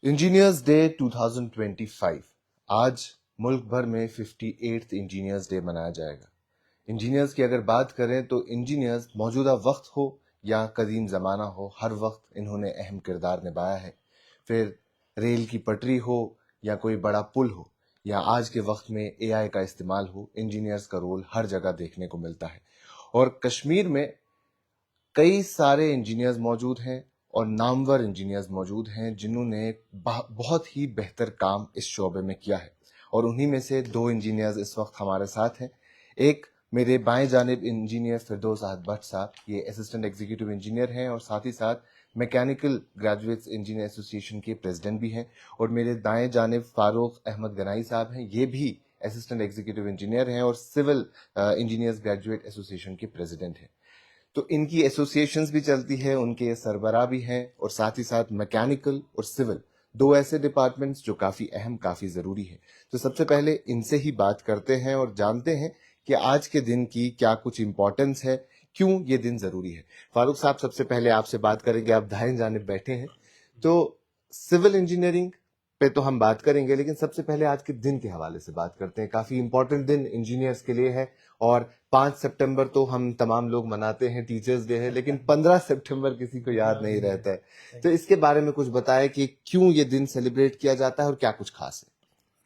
Engineers day 2025 आज मुल्क भर में 58th इंजीनियर्स डे मनाया जाएगा। इंजीनियर्स की अगर बात करें तो इंजीनियर्स मौजूदा वक्त हो या कदीम ज़माना हो, हर वक्त इन्होंने अहम किरदार निभाया है। फिर रेल की पटरी हो या कोई बड़ा पुल हो या आज के वक्त में एआई का इस्तेमाल हो, इंजीनियर्स का रोल हर जगह देखने को मिलता है। और कश्मीर में कई सारे इंजीनियर्स मौजूद हैं और नामवर इंजीनियर्स मौजूद हैं जिन्होंने बहुत ही बेहतर काम इस शोबे में किया है। और उन्हीं में से दो इंजीनियर्स इस वक्त हमारे साथ हैं। एक मेरे बाएं जानिब इंजीनियर फिरदौस अहद भट्ट साहब, ये असिस्टेंट एग्जीक्यूटिव इंजीनियर हैं और साथ ही साथ मैकेनिकल ग्रेजुएट्स इंजीनियर एसोसिएशन के प्रेसिडेंट भी हैं। और मेरे दाएं जानिब फारूक अहमद गनाई साहब हैं, ये भी असिस्टेंट एग्जीक्यूटिव इंजीनियर हैं और सिविल इंजीनियर्स ग्रेजुएट एसोसिएशन के प्रेसिडेंट हैं। तो इनकी एसोसिएशंस भी चलती है, उनके सरबराह भी हैं और साथ ही साथ मैकेनिकल और सिविल, दो ऐसे डिपार्टमेंट्स जो काफी अहम, काफी जरूरी है। तो सबसे पहले इनसे ही बात करते हैं और जानते हैं कि आज के दिन की क्या कुछ इंपॉर्टेंस है, क्यों ये दिन जरूरी है। फारूक साहब, सबसे पहले आपसे बात करेंगे, आप दाएं जानिब बैठे हैं। तो सिविल इंजीनियरिंग पे तो हम बात करेंगे, लेकिन सबसे पहले आज के दिन के हवाले से बात करते हैं। काफी इंपॉर्टेंट दिन इंजीनियर्स के लिए है और 5 सितंबर तो हम तमाम लोग मनाते हैं, टीचर्स डे है, लेकिन 15 सितंबर किसी को याद नहीं रहता है। तो इसके बारे में कुछ बताएं कि क्यों ये दिन सेलिब्रेट किया जाता है और क्या कुछ खास है।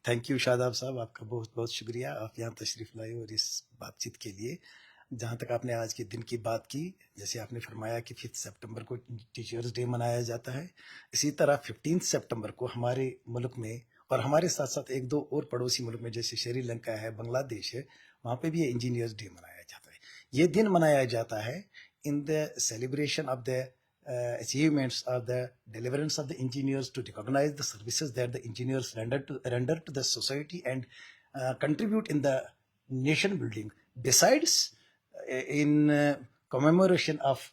थैंक यू शादाब साहब, आपका बहुत बहुत शुक्रिया, आप यहाँ तशरीफ लाए और इस बातचीत के लिए। जहाँ तक आपने आज के दिन की बात की, जैसे आपने फरमाया कि 5 सितंबर को टीचर्स डे मनाया जाता है, इसी तरह 15 सितंबर को हमारे मुल्क में और हमारे साथ साथ एक दो और पड़ोसी मुल्क में जैसे श्रीलंका है, बांग्लादेश है, वहाँ पे भी ये इंजीनियर्स डे मनाया जाता है। ये दिन मनाया जाता है in the celebration of the achievements of the deliverance of the engineers, to recognize the services that the engineers render to the society and contribute in the nation building. Besides, in commemoration of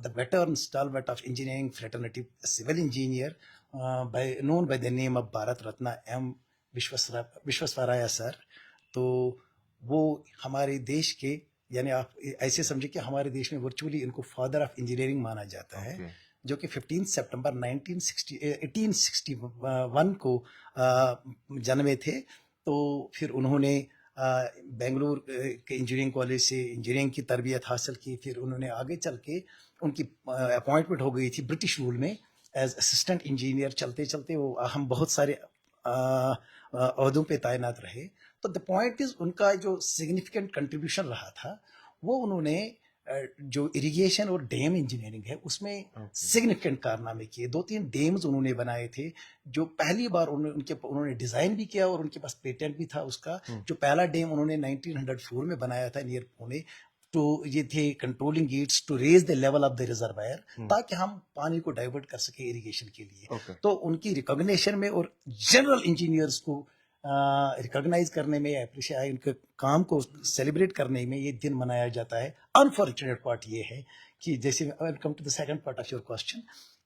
the veteran stalwart of engineering fraternity, a civil engineer known by the name of Bharat Ratna M. Visvesvaraya sir, तो वो हमारे देश के, यानी आप ऐसे समझे कि हमारे देश में वर्चुअली इनको फादर ऑफ इंजीनियरिंग माना जाता है। जो कि 15 सितंबर 1861 को जन्मे थे। तो फिर उन्होंने बेंगलुरु के इंजीनियरिंग कॉलेज से इंजीनियरिंग की तरबियत हासिल की। फिर उन्होंने आगे चल के उनकी अपॉइंटमेंट हो गई थी ब्रिटिश रूल में एज असिस्टेंट इंजीनियर। चलते चलते वो हम बहुत सारे अहदों पे तैनात रहे। तो द पॉइंट इज, उनका जो सिग्निफिकेंट कंट्रीब्यूशन रहा था वो उन्होंने जो इरिगेशन और डैम इंजीनियरिंग है उसमें सिग्निफिकेंट कारनामे किए। 2-3 डैम्स उन्होंने बनाए थे जो पहली बार उन्होंने डिजाइन भी किया और उनके पास पेटेंट भी था उसका। जो पहला डैम उन्होंने 1904 में बनाया था नियर पुणे, तो ये थे controlling gates to raise the level of the reservoir, ताकि हम पानी को डाइवर्ट कर सके इरिगेशन के लिए। तो उनकी रिकॉग्निशन में और जनरल इंजीनियर्स को रिकॉग्नाइज करने में, अप्रिशिएट उनके काम को सेलिब्रेट करने में ये दिन मनाया जाता है। अनफॉर्चुनेट पार्ट ये है कि जैसे I will come to the second part of your question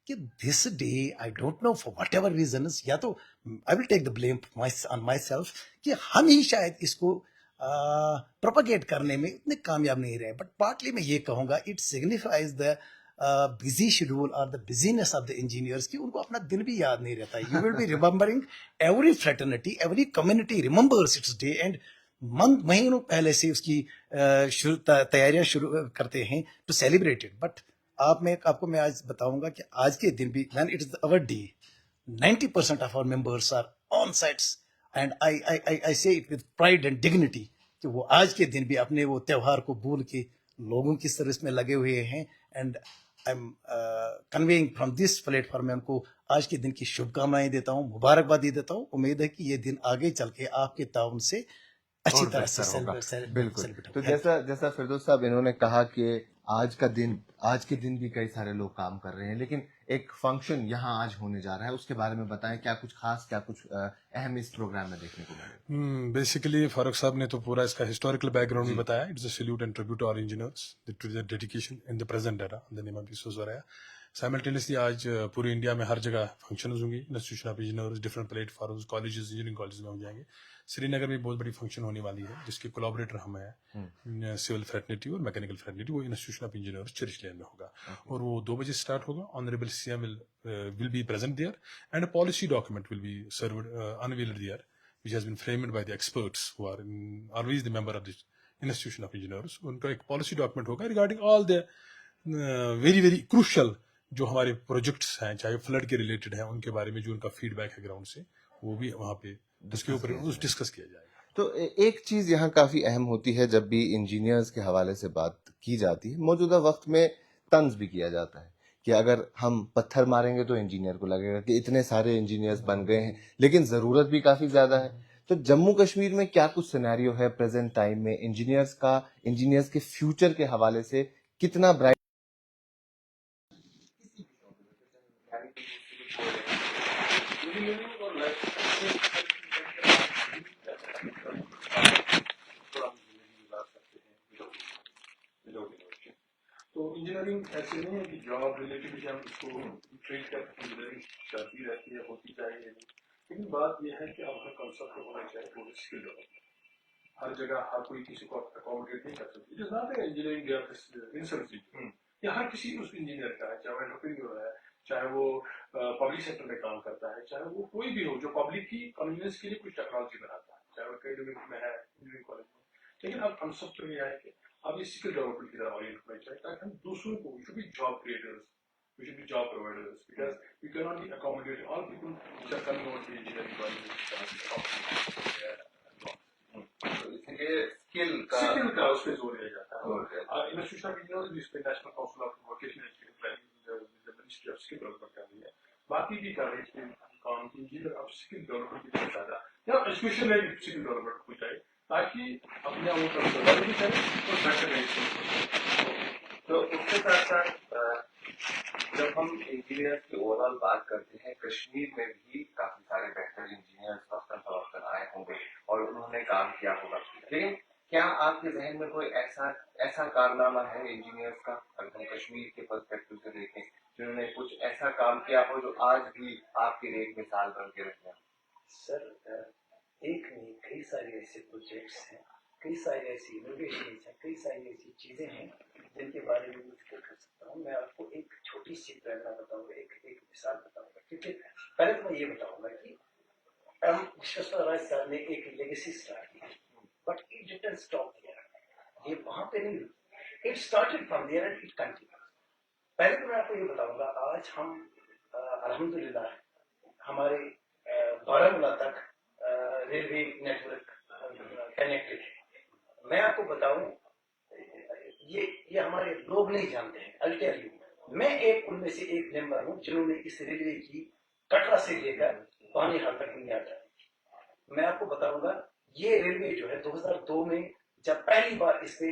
कि this day I don't know for whatever reasons, या तो I will take the blame on myself कि हम ही शायद इसको प्रोपगेट करने में इतने कामयाब नहीं रहे। बट पार्टली मैं ये कहूँगा it signifies the busy schedule और the business of the engineers की उनको अपना दिन भी याद नहीं रहता। You will be remembering every fraternity, every community remembers its day and महीनों पहले से उसकी तैयारियां शुरू करते हैं टू सेलिब्रेट इट। बट आपको मैं आज बताऊंगा कि आज के दिन भी when it is our day, 90% of our members are on sites and I say it with pride and dignity कि वो आज के दिन भी अपने वो त्यौहार को भूल के लोगों की सर्विस में लगे हुए हैं। And I am conveying from this platform में उनको आज के दिन की शुभकामनाएं देता हूँ, मुबारकबादी देता हूँ। उम्मीद है कि ये दिन आगे चल के आपके ताउन से अच्छी तरह से बिल्कुल। तो जैसा फिरदौस साहब इन्होंने कहा कि आज के दिन भी कई सारे लोग काम कर रहे हैं, लेकिन एक फंक्शन यहाँ आज होने जा रहा है, उसके बारे में बताएं। क्या कुछ खास, क्या कुछ अहम इस प्रोग्राम में देखने को मिलेगा? बेसिकली फारूक साहब ने तो पूरा इसका हिस्टोरिकल बैकग्राउंड भी बताया। It's a salute and tribute to our engineers to their dedication in the present era in the name of Visvesvaraya. Simultaneously आज पूरे इंडिया में हर जगह फंक्शंस होंगे, institution of engineers, different platforms, colleges, engineering colleges में हो जाएंगे। श्रीनगर में बहुत बड़ी फंक्शन होने वाली है जिसके कोलैबोरेटर हम हैं, सिविल फ्रेटर्निटी और मैकेनिकल फ्रेटर्निटी। वो institution of engineers church lane में होगा और वो 2 बजे स्टार्ट होगा। Honourable CM will be present there and a policy document will be served unveiled there which has been framed by the experts who are always the member of the institution of engineers। उनका एक policy document होगा regarding all the very very crucial जो हमारे projects हैं, चाहे flood के related हैं, उनके बारे में जो उनका फीडबैक है ग्राउंड से, वो भी वहाँ पे उसके ऊपर डिस्कस किया जाएगा। तो एक चीज यहाँ काफी अहम होती है, जब भी इंजीनियर्स के हवाले से बात की जाती है, मौजूदा वक्त में तंज भी किया जाता है कि अगर हम पत्थर मारेंगे तो इंजीनियर को लगेगा कि इतने सारे इंजीनियर्स बन गए हैं, लेकिन जरूरत भी काफी ज्यादा है। तो जम्मू कश्मीर में क्या कुछ सिनेरियो है प्रेजेंट टाइम में इंजीनियर्स के फ्यूचर के हवाले से, कितना ब्राइट तो इंजीनियरिंग ऐसे नहीं है कि जॉब रिलेटेड ही हम इसको ट्रीट करके इंजीनियरिंग चलती रहती है, होती चाहिए, लेकिन बात यह है कि अब हर कंसेप्ट होना चाहिए पूरी स्किल डेवलपमेंट। हर जगह हर कोई किसी को अकोमोडेट नहीं कर सकती। It is not engineering insult, या हर किसी उस इंजीनियर का है, चाहे वो एंटरप्रेन्योर है, चाहे वो पब्लिक सेक्टर में काम करता है, चाहे वो कोई भी हो जो पब्लिक की कन्वीनियंस के लिए कुछ टेक्नोलॉजी बनाता है, चाहे वो एकेडमिक में है, इंजीनियरिंग कॉलेज में। लेकिन अब कंसेप्ट तो यह है कि अब इस स्किल डेवलपमेंट की तरफ ओरिएंट होना चाहिए ताकि हम दूसरों को, we should be job creators, we should be job providers, because we cannot be accommodating all people which are coming over to engineering colleges। तो इसलिए स्किल का उस पर जोर दिया जाता है। इंस्टीट्यूशन ऑफ इंजीनियर्स जिस पे national council of vocational education planning ministry of skill development कर रही है, बाकी भी कर रही है काम। इंजीनियर अब स्किल डेवलपमेंट की तरफ ज्यादा या एजुकेशन में भी स्किल डेवलपमेंट हो जाए ताकि अपने वो कंसल्ट भी करें और बेटर। तो उसके साथ साथ जब हम इंजीनियर्स की ओवरऑल बात करते हैं, कश्मीर में भी काफी सारे बेहतर इंजीनियर्स वक्तन फवक्तन आए होंगे और उन्होंने काम किया होगा, लेकिन क्या आपके जहन में कोई ऐसा कारनामा है इंजीनियर्स का, अगर हम कश्मीर के पर्सपेक्टिव से देखें, जिन्होंने कुछ ऐसा काम किया हो जो आज भी आपके लिए एक मिसाल बन के रह गया? सर, एक नहीं, कई सारे ऐसे प्रोजेक्ट्स हैं, कई सारे ऐसी इनोवेशन हैं, कई सारी ऐसी चीजें हैं जिनके बारे में मैं जिक्र कर सकता हूँ। मैं आपको एक छोटी सी प्रेरणा बताऊंगा, एक मिसाल बताऊंगा। क्योंकि पहले तो मैं ये बताऊंगा कि विश्वेश्वर राय साहब ने एक लेगेसी स्टार्ट की, but it didn't stop there. ये वहां पे नहीं रुकी, it started from there and it continued. पहले तो मैं आपको ये बताऊंगा, आज हम अल्हम्दुलिल्लाह हमारे बारामूला तक रेलवे नेटवर्क कनेक्टेड है। मैं आपको बताऊं, ये हमारे लोग नहीं जानते हैं। I'll tell you, मैं एक उनमें से एक मेंबर हूं जिन्होंने इस रेलवे की कटरा से लेकर बानीहाल तक बुनियाद डाली। मैं आपको बताऊंगा, ये रेलवे जो है 2002 में जब पहली बार इस पे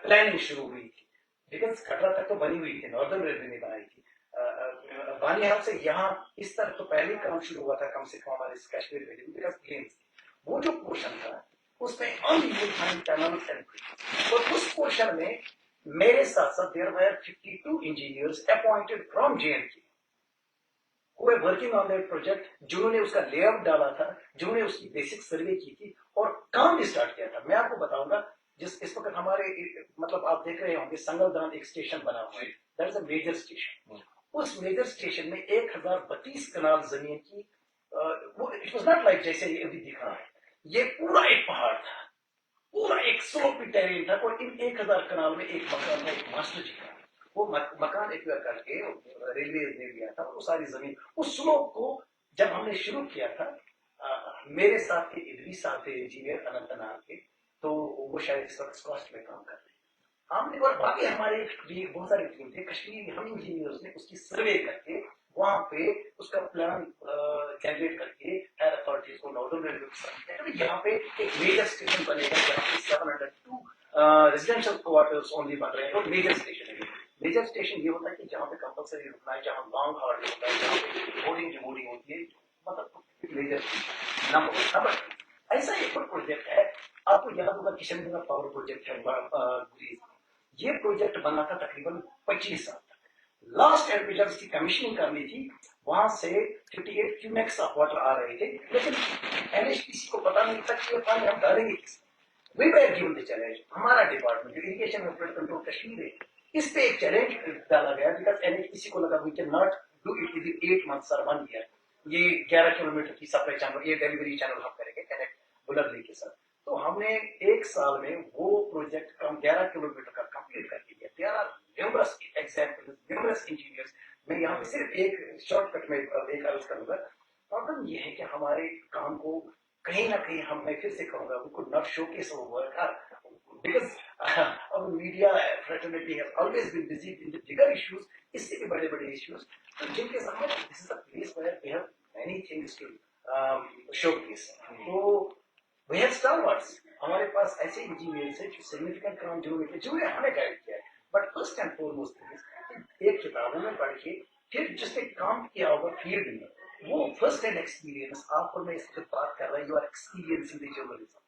प्लानिंग शुरू हुई थी, लेकिन कटरा तक तो बनी हुई थी, नॉर्दर्न रेलवे ने बनाई थी। बानीहाल से यहाँ इस तरफ तो पहले काम शुरू हुआ था, कम से कम हमारे कश्मीर में। वो जो पोर्शन था उसमें और उस पोर्शन में मेरे साथ साथ there were 52 engineers appointed from JNK who were working on that project, जिन्होंने उसका लेआउट डाला था, जिन्होंने उसकी बेसिक सर्वे की थी और काम भी स्टार्ट किया था। मैं आपको बताऊंगा, जिस इस वक्त हमारे मतलब आप देख रहे होंगे संगलदान एक स्टेशन बना हुआ है, that is a major station. उस मेजर स्टेशन में 1032 कनाल जमीन की, वो इट वाज नॉट लाइक जैसे ये अभी दिख रहा है, ये पूरा एक पहाड़ था, पूरा एक स्लोपी टेरेन था और इन 1000 कनाल में एक मकान था, एक मास्टर जी का। वो मकान एक्वायर करके रेलवे ने लिया था। वो सारी जमीन उस स्लोप को जब हमने शुरू किया था, मेरे साथ के इदरीस साहब थे इंजीनियर अनंतनाग के, तो वो शायद इस वक्त कॉस्ट में काम कर रहे हैं। हमने और बाकी हमारे बहुत सारी टीम थे कश्मीरी, हम इंजीनियर्स ने उसकी सर्वे करके वहां पे उसका प्लान जनरेट करके हायर अथॉरिटीज को, नॉर्दर्न रेलवे को सबमिट किया। यहाँ पे एक मेजर स्टेशन बनेगा जहाँ पे 702 रेजिडेंशियल क्वार्टर्स ओनली बन रहे हैं और मेजर स्टेशन है। मेजर स्टेशन ये होता है कि जहाँ पे कंपल्सरी रुकना है, जहाँ लॉन्ग हार्ड होता है, जहाँ पे बोर्डिंग डिबोर्डिंग होती है, मतलब मेजर स्टेशन नंबर। ऐसा एक और प्रोजेक्ट है, आपको याद होगा किशनगंगा पावर प्रोजेक्ट है गुरेज। ये प्रोजेक्ट बना था तकरीबन 25 साल तक। लास्ट एंड में जब इसकी कमीशनिंग करनी थी, वहां से 58 क्यूमेक्स ऑफ वाटर आ रहे थे, लेकिन एनएचपीसी को पता नहीं था कि ये पानी हम डालेंगे किस। We were given the challenge, हमारा डिपार्टमेंट जो irrigation and flood control Kashmir है, इस पे एक चैलेंज डाला गया, बिकॉज एनएचपीसी को लगा we can not do it within 8 months और 1 year। ये 11 किलोमीटर की सप्लाई चैनल, ये डिलीवरी चैनल हम करेंगे कनेक्ट बुलरली के साथ। तो हमने एक साल में वो प्रोजेक्ट कम 11 किलोमीटर का कंप्लीट करके दिया। There are numerous examples, numerous engineers. मैं यहाँ पे सिर्फ एक शॉर्टकट में एक अर्ज करूंगा। प्रॉब्लम ये है कि हमारे काम को कहीं ना कहीं हम, मैं फिर से कहूंगा, we could not showcase our work because our media fraternity has always been busy in the bigger issues, इससे भी बड़े-बड़े issues, तो जिनके सामने this is a place where we have many things to showcase। तो we have stalwarts, हमारे पास ऐसे engineers हैं जो सिग्निफिकेंट काम जिन्होंने किया, जिन्होंने हमें गाइड किया है। बट फर्स्ट एंड फॉरमोस्ट एक किताबों में पढ़ के फिर जिसने काम किया होगा फील्ड में, वो फर्स्ट हैंड एक्सपीरियंस आपको, मैं इससे बात कर रहा हूँ, you are experiencing the journalism.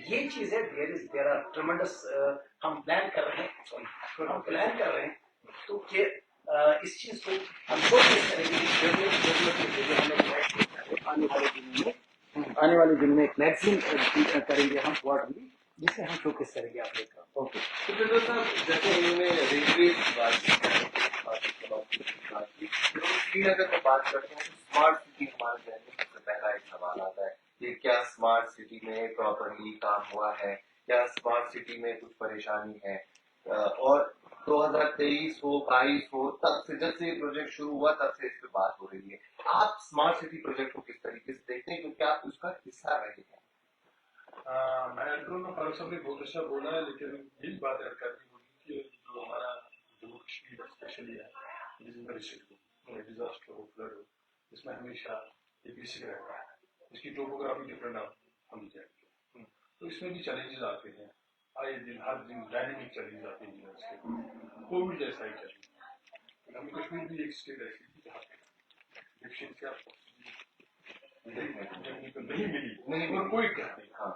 ये चीज है, देयर आर ट्रेमेंडस। हम प्लान कर रहे हैं, तो कि इस चीज को हम कोशिश करेंगे आने वाले दिन में एक मैगजीन करेंगे हम क्वार्टरली, जिसे हम शोकेस करेंगे अपने काम। ओके, तो फिर साहब जैसे इन्होंने रेलवे की बात की, जब हम श्रीनगर में बात करते हैं तो स्मार्ट सिटी हमारे जहन में सबसे पहला एक सवाल आता है कि क्या स्मार्ट सिटी में प्रॉपरली काम हुआ है, क्या स्मार्ट सिटी में कुछ परेशानी है। और 2023 हो 22 हो, तब से जब से ये प्रोजेक्ट शुरू हुआ तब से इस पे बात हो रही है। आप स्मार्ट सिटी प्रोजेक्ट को किस तरीके से देखते हैं, क्योंकि आप उसका हिस्सा रहे हैं? मैं दोनों फारूक साहब ने बहुत अच्छा बोला है, लेकिन यही बात ऐड करनी होगी कि जो हमारा जम्मू कश्मीर स्पेशली है, डिजास्टर हो, फ्लड हो, इसमें हमेशा एक बेसिक रहता है, इसकी टोपोग्राफी डिफरेंट हम जाएंगे, तो इसमें भी चैलेंजेस आते हैं आए दिन, हर दिन डायनेमिक चैलेंज आते हैं इसके। कोविड जैसा ही चैलेंज, जम्मू कश्मीर भी एक स्टेट ऐसी थी जहाँ पे एफिशिएंसी आपको नहीं मिली, नहीं और कोई क्या नहीं। हाँ,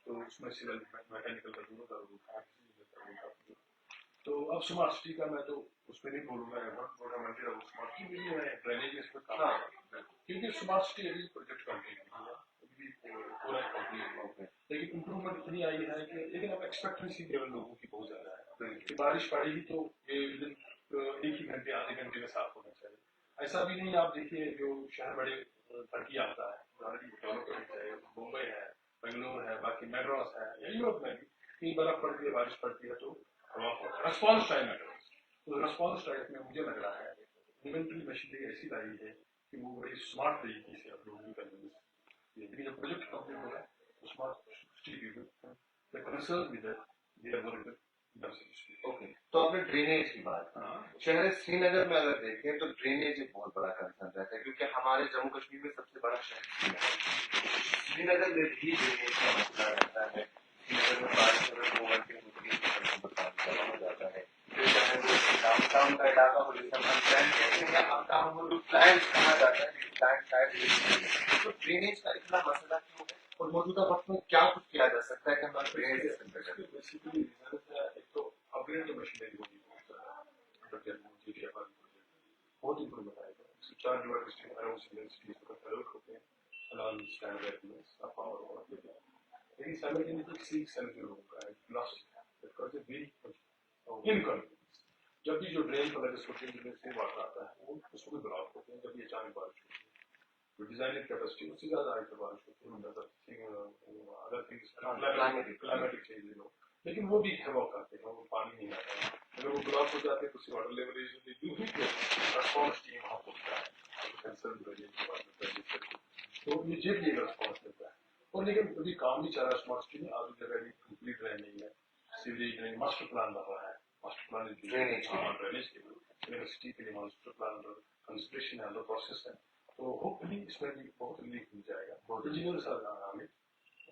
तो उसमें सिविल मैकेनिकल का जरूरत है। तो अब स्मार्ट सिटी का मैं तो उसमें नहीं बोलूंगा, स्मार्ट सिटी भी है, ड्रेनेज इसमें काम, क्योंकि स्मार्ट सिटी अभी प्रोजेक्ट कंटिन्यू पूरा कंप्लीट, लेकिन इंप्रूवमेंट इतनी आई है कि, लेकिन अब एक्सपेक्टेंसी लेवल लोगों की बहुत ज्यादा है कि बारिश पड़ेगी तो ये एक ही घंटे आधे घंटे में साफ होना चाहिए। ऐसा भी नहीं, आप देखिए जो शहर बड़े तरक्की आता है, डेवलपमेंट है, मुंबई है, बेंगलोर है, बाकी मेड्रास है, या यूरोप में भी कहीं बर्फ पड़ती है, बारिश पड़ती है तो रिस्पॉन्स टाइम मैटर। तो रिस्पॉन्स टाइम में मुझे लग रहा है इन्वेंट्री मशीनरी ऐसी लाई है कि वो बड़ी स्मार्ट तरीके से आप लोगों की कन्वींस, लेकिन जब प्रोजेक्ट कंप्लीट हो रहा है तो smart city the concern with the okay, तो आपने ड्रेनेज की बात, शहर श्रीनगर में अगर देखें तो ड्रेनेज एक बहुत बड़ा कंसर्न रहता है, क्योंकि हमारे जम्मू कश्मीर में सबसे बड़ा शहर श्रीनगर में भी ड्रेनेज का मसला रहता है। श्रीनगर में बारिश अगर 2 घंटे होती है तो काम खत्म हो जाता है। फिर चाहे वो डाउनटाउन का इलाका हो, जिसे हम प्लान कहते हैं, या अपटाउन हो, जो प्लान कहा जाता है, प्लान शायद, तो ड्रेनेज का इतना मसला क्यों है और मौजूदा वक्त में क्या कुछ किया जा सकता है कि हमारा ड्रेनेज सिस्टम बेटर हो? बेसिकली एक तो अपग्रेड मशीनरी होगी बहुत इंप्रूवमेंट आएगा। 4 जो डिस्ट्रिक्ट अराउंड सिटी डेवलप होते हैं, अलॉन्ग स्टैंडर्ड पावर और लेकिन साइमल्टेनियसली सेंटर होगा loss because of very inconvenience. जब भी जो ड्रेन का लगे सोचें जिसमें से वाटर आता है, वो उसको ब्लॉक होते हैं। जब ये अचानक बारिश होती है, जो डिजाइनेड कैपेसिटी उससे ज्यादा हाई बारिश होती है, अदर थिंग्स क्लाइमेटिक चेंज हो, लेकिन वो भी हवा करते हैं, वो पानी नहीं आता है। अगर वो ब्लॉक हो जाते हैं तो वाटर लेवल रिस्पॉन्स टीम वहां पहुंचता है, तो ये जेट ये रिस्पॉन्स देता है। और लेकिन अभी काम भी चल रहा है स्मार्ट सिटी में, आधी जगह भी कंप्लीट रह नहीं है, सीवरेज नहीं, मास्टर प्लान बन रहा है, मास्टर प्लान ड्रेनेज के लिए, सिटी के लिए मास्टर प्लान कंसिडरेशन है, प्रोसेस है। तो होपफुली इसमें भी बहुत रिलीफ मिल जाएगा। बहुत इंजीनियर हमें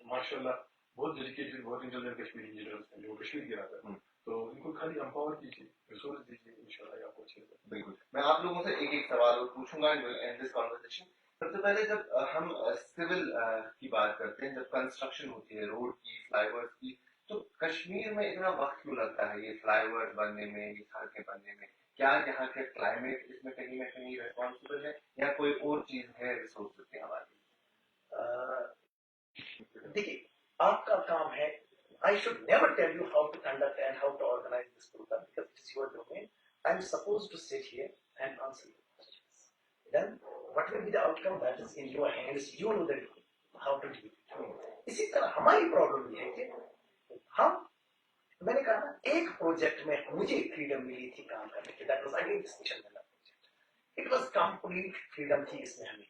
माशाल्लाह बहुत डेडिकेटेड, बहुत इंटेलिजेंट कश्मीरी इंजीनियर्स हैं जो कश्मीर के रहते हैं, तो इनको खाली एम्पावर कीजिए, रिसोर्स दीजिए, इंशाल्लाह आपको अच्छे से। बिल्कुल, मैं आप लोगों से एक एक सवाल और पूछूंगा इन दिस कॉन्वर्सेशन। सबसे पहले जब हम सिविल की बात करते हैं, जब कंस्ट्रक्शन होती है रोड की, फ्लाईओवर्स की, तो कश्मीर में इतना वक्त क्यों लगता है ये फ्लाईओवर बनने में, ये सड़कें बनने में? क्या यहाँ के क्लाइमेट इसमें कहीं ना कहीं रिस्पॉन्सिबल है, या कोई और चीज है रिसोर्सेज के हवाले? अ, देखिए, आपका काम है, I should never tell you how to conduct and how to organise this program because it is your domain. I am suppose to sit here and answer your questions. Then what will be the outcome that is in your hands. You know that how to deal it. इसी तरह हमारी problem ये है कि हम, मैंने कहा ना, एक प्रोजेक्ट में मुझे फ्रीडम मिली थी काम करने की. That was again this mission वाला project. It was complete freedom थी इसमें हमें.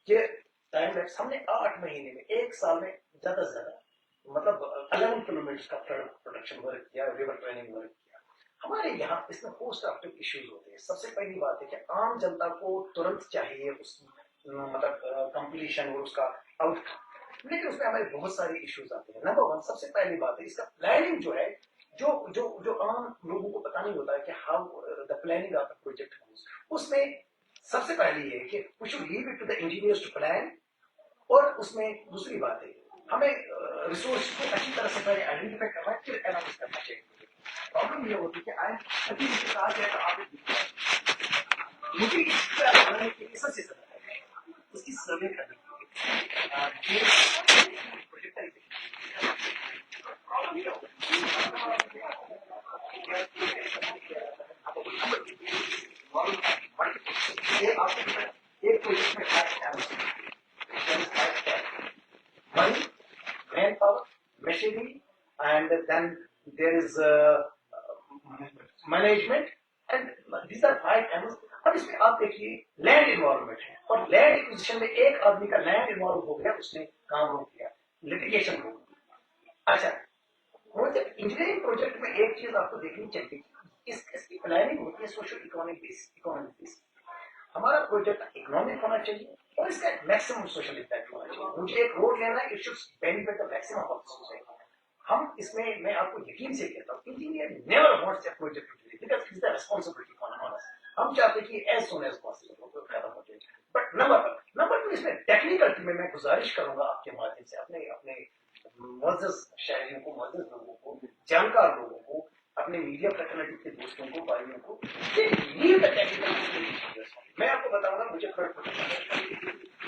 ये टाइम लैप्स हमने 8 महीने में, एक साल में ज्यादा से ज्यादा, मतलब 11 किलोमीटर का प्रोडक्शन वर्क किया, रिवर ट्रेनिंग वर्क किया. हमारे यहाँ इसमें पोस्ट ऑप्टिक इश्यूज होते हैं. सबसे पहली बात है कि आम जनता को तुरंत चाहिए उसकी मतलब कंप्लीशन और उसका आउटकम, लेकिन उसमें हमारे बहुत सारे इश्यूज आते हैं. नंबर वन, सबसे पहली बात है इसका प्लानिंग जो है, जो जो जो आम लोगों को पता नहीं होता है कि how the planning of the project goes. उसमें सबसे पहली ये है कि we should leave it to the engineers to plan. और उसमें दूसरी बात है, हमें रिसोर्स को अच्छी तरह से पहले आइडेंटिफाई करना है, फिर एनालाइज करना चाहिए. प्रॉब्लम ये होती है कि आई अभी मुझे कहा गया था आप मुझे इसका बनाने के लिए सबसे ज्यादा है उसकी सर्वे करनी है. प्रॉब्लम ये होती है आपको एक प्रोजेक्ट में money, manpower, machinery, and then there is management, and these are 5 M's. अब इसमें आप देखिए लैंड इन्वॉल्वमेंट है, और लैंड एक्विजिशन में एक आदमी का लैंड इन्वॉल्व हो गया, उसने काम रोक दिया, लिटिगेशन हो गया. अच्छा, इंजीनियरिंग प्रोजेक्ट में एक चीज आपको देखनी चाहिए, इसकी प्लानिंग होती है सोशल इकोनॉमिक बेस. हमारा प्रोजेक्ट इकोनॉमिक होना चाहिए और इसका मैक्सिमम सोशल इम्पैक्ट होना चाहिए. मुझे एक रोड लेना है, it should benefit the maximum of the society. हम इसमें, मैं आपको यकीन से कहता हूँ, engineer never wants a project to delay because it is the responsibility on us. हम चाहते हैं कि एज सून एज पॉसिबल हो खत्म हो जाए. बट नंबर टू, इसमें टेक्निकल टीम में मैं गुजारिश करूंगा आपके माध्यम से अपने अपने मुअज़्ज़ज़ शहरियों को, मुअज़्ज़ज़ लोगों को, जानकार लोगों को, अपने मीडिया फ्रेटर्निटी के दोस्तों को, भाइयों को, मैं आपको बताऊंगा, मुझे फर्क पड़ता है.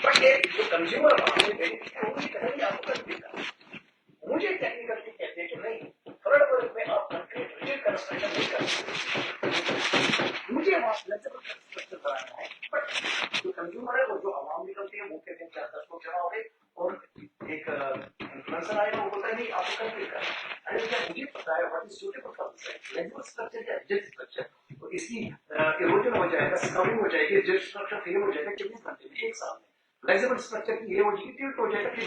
बट ये जो कंज्यूमर आपको कर देगा. मुझे टेक्निकल कहते हैं कि नहीं, थर्ड वर्ग में आप रिजिड कंस्ट्रक्शन नहीं कर सकते, मुझे वहां फ्लेक्सिबल कंस्ट्रक्शन बनाना है. बट जो कंज्यूमर है, वो जो आवाम निकलती है, वो कहते हैं 4-10 लोग जमा हो गए और एक इन्फ्लुएंसर आएगा, वो बोलता है नहीं आपको कंप्लीट करना है. अरे क्या मुझे पता है what is suitable for this site. Flexible structure या रिजिड स्ट्रक्चर, तो इसकी इरोजन हो जाएगा, स्कविंग हो जाएगी, रिजिड स्ट्रक्चर फेल हो जाएगा 24 घंटे में, एक साल में. फ्लेक्सिबल स्ट्रक्चर की ये हो जाएगी, टिल्ट हो जाएगा फिर.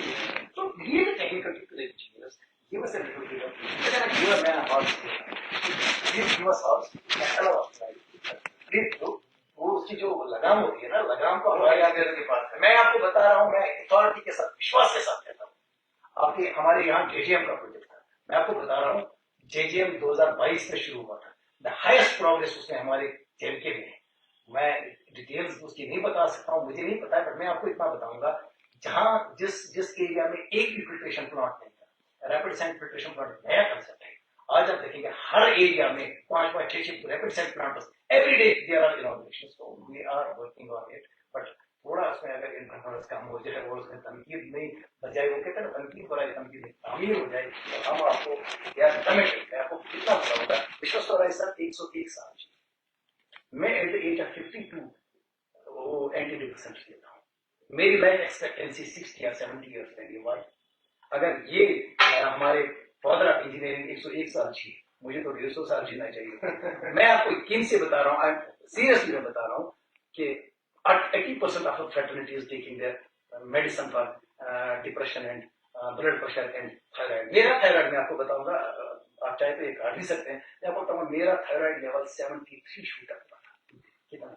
तो ये technical engineers give us a little bit of, give a man a horse, give us horse, allow us ride. वो उसकी जो लगाम होती है ना, लगाम को हमारे आगे के पास है. मैं आपको बता रहा हूँ, मैं अथॉरिटी के साथ, विश्वास के साथ कहता हूँ. आपके हमारे यहाँ जेजेएम का प्रोजेक्ट था, मैं आपको बता रहा हूँ, जेजेएम 2022 में शुरू हुआ था. द हाईएस्ट प्रोग्रेस उसने हमारे जेएमके में है. मैं डिटेल्स उसकी नहीं बता सकता हूँ, मुझे नहीं पता है, पर मैं आपको इतना बताऊंगा, जहां जिस एरिया में एक भी फिल्ट्रेशन प्लांट नहीं था, रैपिड सैंड फिल्ट्रेशन प्लांट नया कंसेप्ट है. आज आप देखेंगे हर एरिया में 5-6 rapid sand plant every day there are inaugurations. So we are working on it. But थोड़ा उसमें अगर इंटरफेरेंस कम हो जाए और उसमें तनकीद नहीं बजाय, वो कहते हैं ना, तनकीद बराए तनकीद तामीर हो जाए, तो हम आपको यार कमिटेड, मैं आपको कितना बताऊंगा, विश्वास हो रहा है सर, 101 साल मैं एट द एज ऑफ 52 वो एंटी डिप्रेसेंट्स लेता हूँ. मेरी लाइफ एक्सपेक्टेंसी 60 या 70 ईयर्स रहेगी. वाई? अगर ये हमारे फादर ऑफ इंजीनियरिंग 101 साल जी, मुझे तो 150 साल जीना चाहिए. मैं आपको यकीन से बता रहा हूँ, सीरियसली मैं बता रहा हूँ कि 80% of fraternity is taking their medicine for depression and blood pressure and thyroid. मेरा थायराइड मैं आपको बताऊंगा, आप चाहे तो ये काट भी सकते हैं, मैं आपको बताऊंगा मेरा थायराइड लेवल 73 शूट अप था. कितना?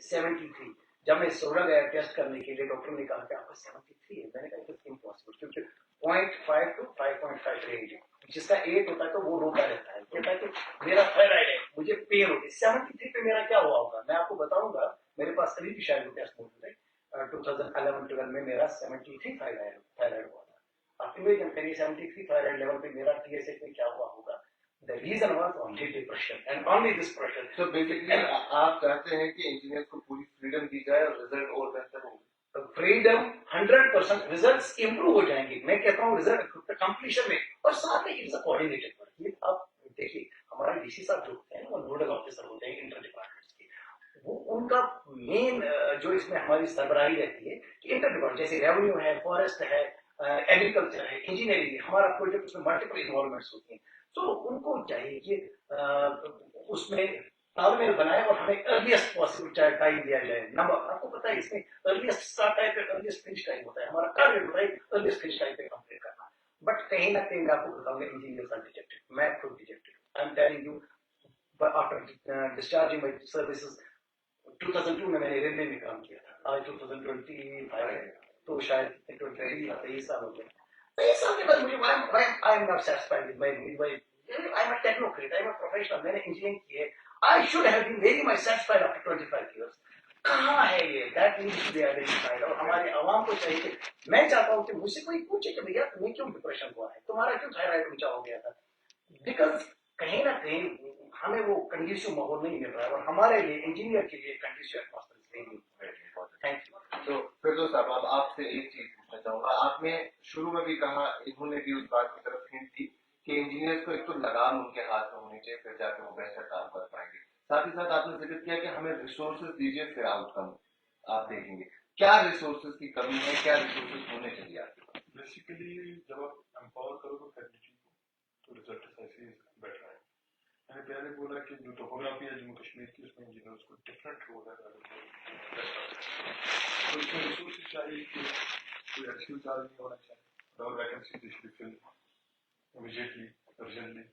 73. जब मैं सोलह गया टेस्ट करने के लिए, डॉक्टर ने कहा कि आपका 73 है. मैंने कहा इट्स इम्पॉसिबल, क्योंकि 0.5 to 5.5 रेंज है. जिसका 8 होता है तो वो रोता रहता है, कहता है कि मेरा थायराइड है, मुझे पेन होती है. 73 पे मेरा क्या हुआ होगा मैं आपको बताऊंगा. मेरे पास अभी भी शायद टेस्ट मौजूद है. 2011-12 में मेरा 73 थायराइड हुआ था. आप इमेजिन करिए 73 थायराइड लेवल पे मेरा TSH में क्या हुआ होगा. The reason was only depression and only this pressure. तो बेसिकली आप चाहते हैं कि इंजीनियर्स को पूरी फ्रीडम दी जाए और रिजल्ट और बेहतर होंगे. फ्रीडम 100% रिजल्ट्स इंप्रूव हो जाएंगे. मैं कहता हूँ रिजल्ट कंप्लीशन में, और साथ में इट्स अ कोऑर्डिनेटेड वर्क. ये आप देखिए हमारे डीसी साहब जो होते हैं वो नोडल ऑफिसर होते हैं इंटर डिपार्टमेंट्स के. वो उनका मेन जो इसमें हमारी सरबराही रहती है कि इंटर डिपार्टमेंट जैसे रेवेन्यू है, फॉरेस्ट है, एग्रीकल्चर है, इंजीनियरिंग है, हमारा प्रोजेक्ट उसमें मल्टीपल इन्वॉल्वमेंट्स होती हैं. तो उनको चाहिए कि उसमें तालमेल बनाए और हमें अर्लीस्ट पॉसिबल टाइम दिया जाए. नंबर आपको पता है इसमें अर्लीस्ट स्टार्ट टाइम पे अर्लीस्ट फिनिश टाइम होता है. हमारा टारगेट होता है अर्लीस्ट फिनिश टाइम पे कंप्लीट करना. बट कहीं ना कहीं मैं आपको बताऊंगा इंजीनियर्स आर डिजेक्टेड. मैं खुद dejected. I am telling you after discharging my services 2002 में मैंने रेलवे में काम किया था. आज 2025 है तो शायद 23 साल हो गए. 23 साल के बाद मुझे I am not satisfied with my I am a technocrat. I am a professional. मैंने इंजीनियरिंग की है. I should have been very much satisfied after 25 years. कहाँ है ये? That needs to be identified. और हमारे आवाम को चाहिए. मैं चाहता हूँ कि मुझसे कोई पूछे कि भैया तुम्हें क्यों डिप्रेशन हुआ है, तुम्हारा क्यों थायराइड ऊंचा हो गया था. बिकॉज कहीं ना कहीं हमें वो कंडीसिव माहौल नहीं मिल रहा है, और हमारे लिए इंजीनियर के लिए conducive atmosphere is very important. Thank you. तो फिर साहब अब आपसे एक चीज पूछना चाहूंगा. आपने शुरू में भी कहा, इन्होंने भी उस बात की तरफ हिंट दी कि इंजीनियर्स को एक तो लगाम उनके हाथ में होनी चाहिए, फिर जाकर वो बेहतर काम कर पाएंगे. साथ ही साथ आपने जिक्र किया कि हमें रिसोर्सेज दीजिए फिर आउटकम आप देखेंगे. क्या रिसोर्सेज की कमी है, क्या रिसोर्सेज होने चाहिए आपके पास? बेसिकली जब आप एम्पावर करोगे फैकल्टी को तो रिजल्ट ऐसे बेटर है. मैंने पहले बोला कि जो टोपोग्राफी है जम्मू कश्मीर की उसमें इंजीनियर्स को डिफरेंट रोल है. तो इसमें रिसोर्सेज चाहिए कि कोई एक्चुअल चार्ज नहीं होना चाहिए. और vacancy should be filled immediately urgently.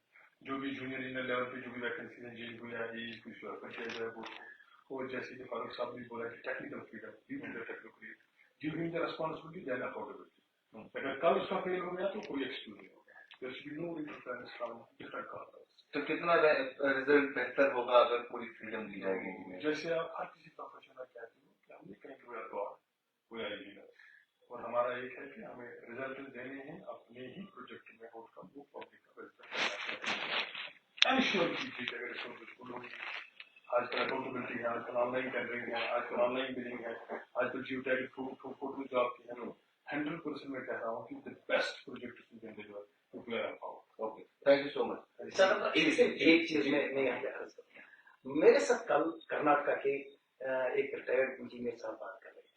जो भी जूनियर इंजीनियर लेवल पे जो भी वैकेंसी है जिनको या कुछ किया जाए वो. और जैसे कि फारूक साहब ने बोला कि technical freedom give him the technical give him the responsibility then accountability. अगर कल उसका फेल हो गया तो कोई एक्सक्यूज नहीं होगा. There should be no interference from different corners. तो कितना रिजल्ट बेहतर होगा अगर पूरी फ्रीडम दी जाएगी? जैसे आप हर किसी प्रोफेशन में कहते हो कि हम नहीं कहेंगे we are God, we are engineer. और हमारा एक है कि हमें रिजल्ट देने हैं अपने ही प्रोजेक्ट में आउटकम वो पब्लिक का वेलफेयर. एंश्योर कीजिए कि अगर इसको बिल्कुल होगी. आजकल अकाउंटेबिलिटी है, आजकल ऑनलाइन टेंडरिंग है, आजकल ऑनलाइन बिलिंग है, आजकल जियोटैग फोटो जॉब की है. 100% मैं कह रहा हूँ कि the best project you can deliver to player empower. Okay, thank you so much. Sir एक चीज मैं यहाँ पे अर्ज करता हूँ. मेरे साथ कल कर्नाटका के एक रिटायर्ड इंजीनियर साहब बात कर रहे थे.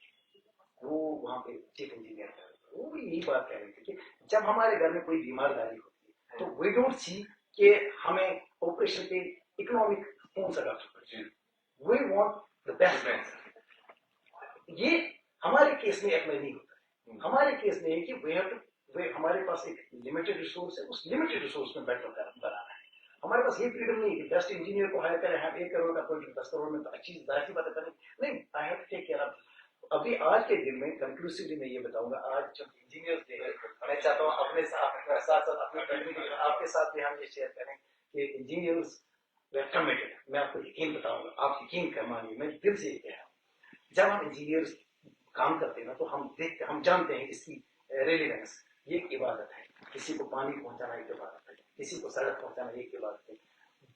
वो वहाँ पे चीफ इंजीनियर कर रहे थे. वो भी यही बात कह रहे थे कि जब हमारे घर में कोई बीमारदारी होती है तो वी डोंट सी कि हमें ऑपरेशन पे इकोनॉमिक कौन सा doctor. We want the best. ये हमारे केस में अप्लाई नहीं होता है. हमारे केस में है कि हमारे पास एक लिमिटेड रिसोर्स है, उस लिमिटेड रिसोर्स में बेटर बनाना है. हमारे पास ये फ्रीडम नहीं है कि बेस्ट इंजीनियर को हायर करें. हम 1 करोड़ का प्रोजेक्ट 10 करोड़ में तो अच्छी जाहिर सी बात है नहीं. I have to take care of. अभी आज के दिन में कंक्लूसिवली मैं ये बताऊंगा, आज जब इंजीनियर्स डे है मैं चाहता हूँ अपने साथ अपनी फैमिली आपके साथ भी हम ये शेयर करें कि इंजीनियर्स कमिटेड. मैं आपको यकीन बताऊंगा, आप यकीन कर मानिए, मैं दिल से ये कह रहा हूँ. जब हम इंजीनियर्स काम करते हैं ना तो हम जानते हैं इसकी रेलिवेंस. ये एक इबादत है. किसी को पानी पहुंचाना एक इबादत है, किसी को सड़क पहुंचाना एक इबादत है.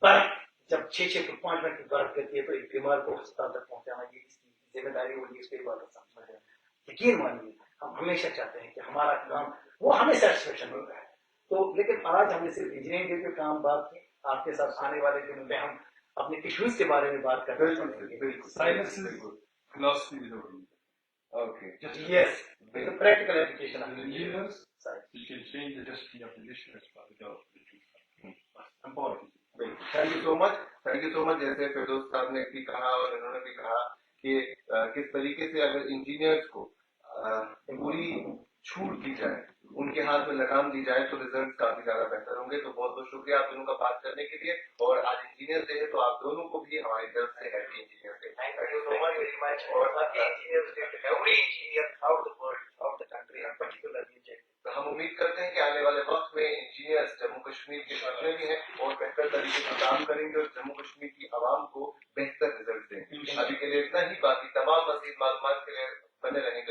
बर्फ जब 6 फुट 5 फुट की बर्फ गिरती है तो एक बीमार को अस्पताल तक पहुंचाना ये इसकी जिम्मेदारी होगी. इस पर इबादत समझ रहे हैं. यकीन मानिए हम हमेशा चाहते हैं कि हमारा काम वो हमें सेटिस्फेक्शन मिलता है. तो लेकिन आज हमने सिर्फ इंजीनियरिंग के काम बात की. आपके साथ आने वाले दिनों में हम अपने इश्यूज के बारे में बात करते हैं. Science is philosophy without religion. Okay. Just Yes, the practical application of engineers, science. you can change the destiny of the nation as far as the empower people. Thank you so much. Thank you so much. जैसे फिरदौस साहब ने भी कहा और इन्होंने भी कहा कि किस तरीके से अगर इंजीनियर्स को पूरी छूट दी जाए, उनके हाथ में लगाम दी जाए तो रिजल्ट काफी ज्यादा बेहतर होंगे. तो बहुत बहुत शुक्रिया आप दोनों का बात करने के लिए. और आज इंजीनियर डे है तो आप दोनों को भी हमारी तरफ से happy engineer day. Thank you so much very much. और engineers day to every engineer out the world, out the country, and particularly in तो हम उम्मीद करते हैं कि आने वाले वक्त में इंजीनियर्स जम्मू कश्मीर के सामने भी हैं और बेहतर तरीके से काम करेंगे और जम्मू कश्मीर की आवाम को बेहतर रिजल्ट देंगे. अभी के लिए इतना ही. बाकी तमाम मजीद मालूमात के लिए बने रहेंगे